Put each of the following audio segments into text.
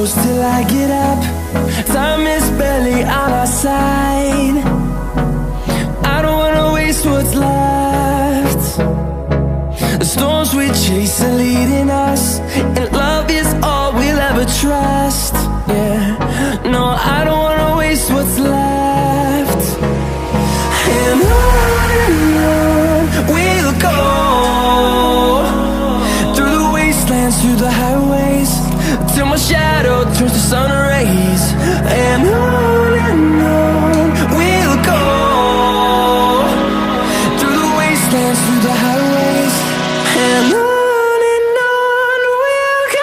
close till I get up. Time is barely on our side. I don't wanna waste what's left. The storms we chase are leading us, and love is all we'll ever trust. Yeah, no, I don't wanna waste what's left. And on we'll go, through the wastelands, through the highways, till my shadow turns to sun rays. And on we'll go, through the wastelands, through the highways, and on we'll go.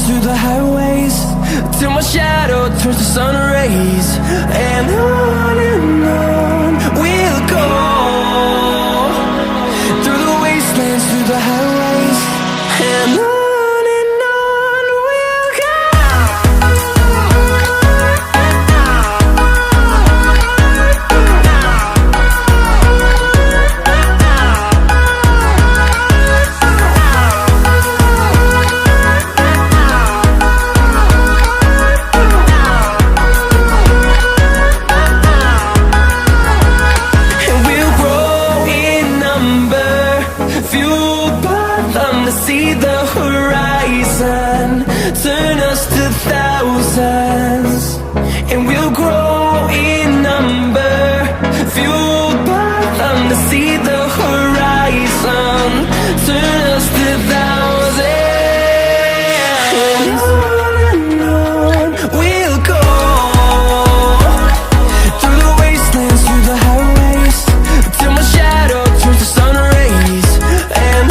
Through the highways, till my shadow turns to sun rays. And on we'll go, through the wastelands, through the highways, and on we'll go. See the horizon turn us to thousands, and we'll grow in number, fueled by them. To see the horizon turn us to thousands, and on we'll go, through the wastelands, through the highways, till my shadow turns to sun rays. And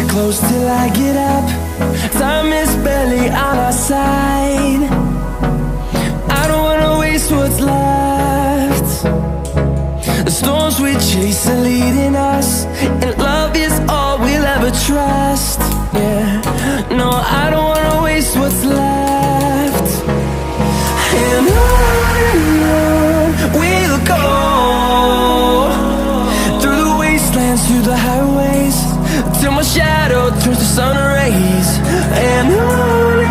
close till I get up. Time is barely on our side. I don't wanna waste what's left. The storms we chase are leading us, and love is all we'll ever trust. Yeah, no, I don't wanna waste what's left. And on we'll go, through the wastelands, through the highways, till my shadow turns to sun rays. And on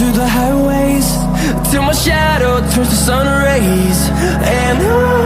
through the highways till my shadow turns to sun rays. And on